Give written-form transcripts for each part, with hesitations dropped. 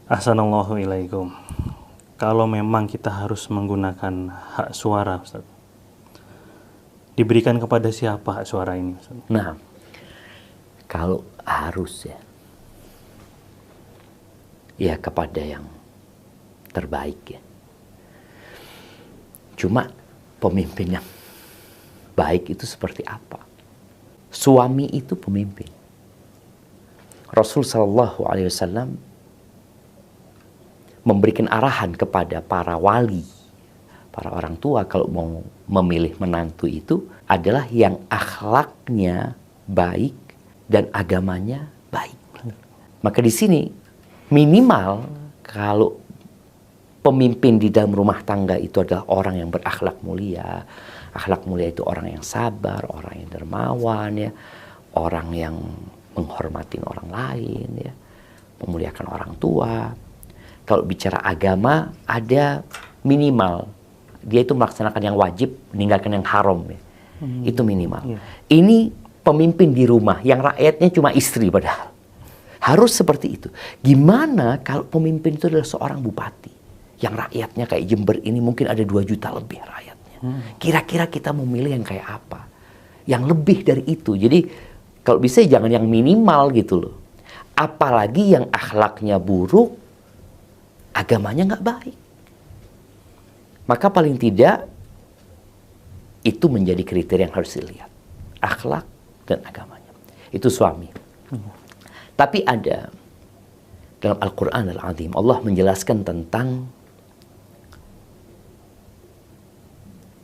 Ahsanallahu ilaikum. Kalau memang kita harus menggunakan hak suara, Ustaz, diberikan kepada siapa hak suara ini, Ustaz? Nah, kalau harus ya kepada yang terbaik ya. Cuma pemimpin yang baik itu seperti apa? Suami itu pemimpin. Rasul Shallallahu Alaihi Wasallam memberikan arahan kepada para wali, para orang tua kalau mau memilih menantu itu adalah yang akhlaknya baik dan agamanya baik. Maka di sini minimal kalau pemimpin di dalam rumah tangga itu adalah orang yang berakhlak mulia. Akhlak mulia itu orang yang sabar, orang yang dermawan, ya, orang yang menghormati orang lain, ya, memuliakan orang tua. Kalau bicara agama, ada minimal. Dia itu melaksanakan yang wajib, meninggalkan yang haram. Ya. Itu minimal. Yeah. Ini pemimpin di rumah, yang rakyatnya cuma istri padahal. Harus seperti itu. Gimana kalau pemimpin itu adalah seorang bupati? Yang rakyatnya kayak Jember ini mungkin ada 2 juta lebih rakyatnya. Kira-kira kita memilih yang kayak apa? Yang lebih dari itu. Jadi kalau bisa jangan yang minimal gitu loh. Apalagi yang akhlaknya buruk, agamanya nggak baik. Maka paling tidak itu menjadi kriteria yang harus dilihat. Akhlak dan agamanya. Itu suami. Tapi ada dalam Al-Quran Al-Azim Allah menjelaskan tentang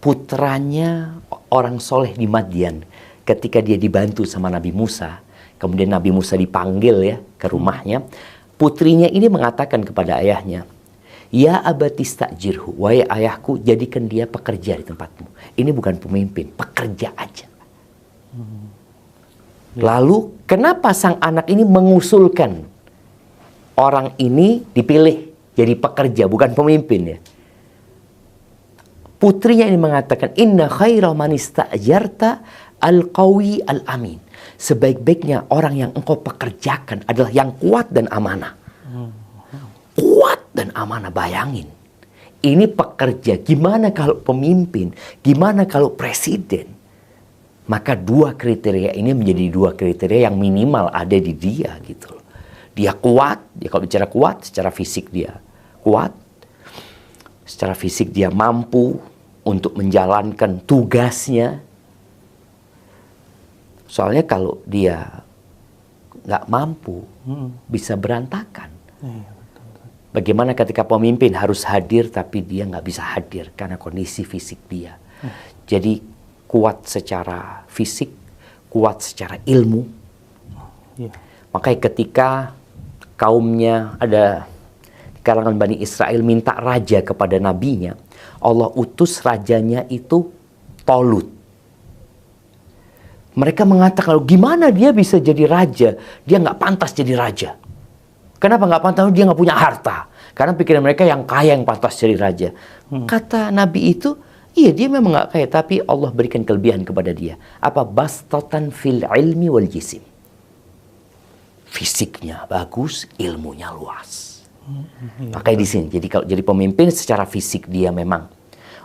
putranya orang soleh di Madian ketika dia dibantu sama Nabi Musa. Kemudian Nabi Musa dipanggil ya ke rumahnya. Putrinya ini mengatakan kepada ayahnya, "Ya abati stajirhu, wahai ayahku, jadikan dia pekerja di tempatmu." Ini bukan pemimpin, pekerja aja. Lalu kenapa sang anak ini mengusulkan orang ini dipilih jadi pekerja, bukan pemimpin ya? Putrinya ini mengatakan, "Inna khaira man ista'jarta al-qawi al-amin." Sebaik-baiknya orang yang engkau pekerjakan adalah yang kuat dan amanah. Kuat dan amanah, bayangin. Ini pekerja, gimana kalau pemimpin? Gimana kalau presiden? Maka 2 kriteria ini menjadi 2 kriteria yang minimal ada di dia gitu loh. Dia kuat, dia kalau bicara kuat, secara fisik dia kuat. Secara fisik dia mampu untuk menjalankan tugasnya. Soalnya kalau dia nggak mampu, bisa berantakan. Bagaimana ketika pemimpin harus hadir, tapi dia nggak bisa hadir karena kondisi fisik dia. Jadi kuat secara fisik, kuat secara ilmu. Makanya ketika kaumnya ada di kalangan Bani Israel minta raja kepada nabinya, Allah utus rajanya itu Tolut. Mereka mengatakan, gimana dia bisa jadi raja? Dia nggak pantas jadi raja. Kenapa nggak pantas? Dia nggak punya harta. Karena pikiran mereka yang kaya yang pantas jadi raja. Kata Nabi itu, iya dia memang nggak kaya, tapi Allah berikan kelebihan kepada dia. Apa? Bastatan fil ilmi wal jisim. Fisiknya bagus, ilmunya luas. Makanya di sini. Jadi kalau jadi pemimpin secara fisik dia memang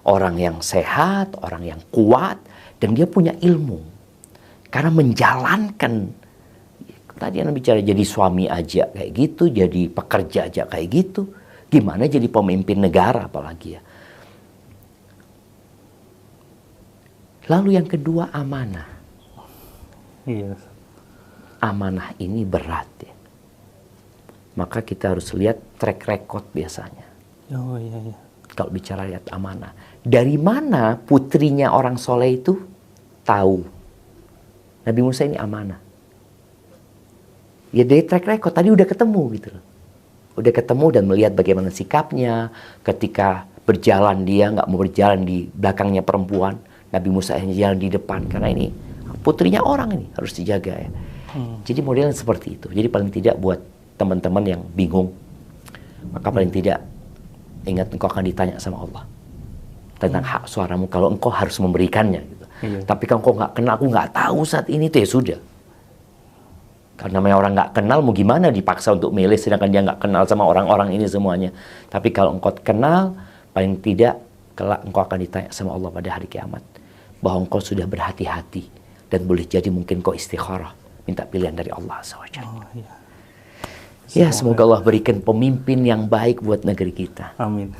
orang yang sehat, orang yang kuat, dan dia punya ilmu. Karena menjalankan, tadi Anda bicara jadi suami aja kayak gitu, jadi pekerja aja kayak gitu. Gimana jadi pemimpin negara apalagi ya. Lalu yang kedua amanah. Iya. Amanah ini berat ya. Maka kita harus lihat track record biasanya. Oh iya. Kalau bicara lihat amanah. Dari mana putrinya orang soleh itu tahu Nabi Musa ini amanah? Ya dari track record, tadi udah ketemu gitu loh. Udah ketemu dan melihat bagaimana sikapnya. Ketika berjalan dia nggak mau berjalan di belakangnya perempuan. Nabi Musa hanya jalan di depan. Karena ini putrinya orang ini harus dijaga ya. Jadi modelnya seperti itu. Jadi paling tidak buat teman-teman yang bingung. Maka paling tidak ingat engkau akan ditanya sama Allah. Tentang hak suaramu kalau engkau harus memberikannya gitu. Tapi kalau engkau nggak kenal, aku nggak tahu saat ini tuh ya sudah. Karena namanya orang nggak kenal, mau gimana dipaksa untuk milih, sedangkan dia nggak kenal sama orang-orang ini semuanya. Tapi kalau engkau kenal, paling tidak kelak engkau akan ditanya sama Allah pada hari kiamat, bahwa engkau sudah berhati-hati, dan boleh jadi mungkin kau istikharah, minta pilihan dari Allah SWT. Oh, iya. Ya, semoga Allah berikan pemimpin yang baik buat negeri kita. Amin.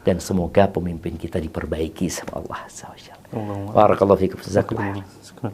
Dan semoga pemimpin kita diperbaiki sama Allah SWT. Allahumma. Barakallahu fikum. Jazakumullah khairan. Syukur.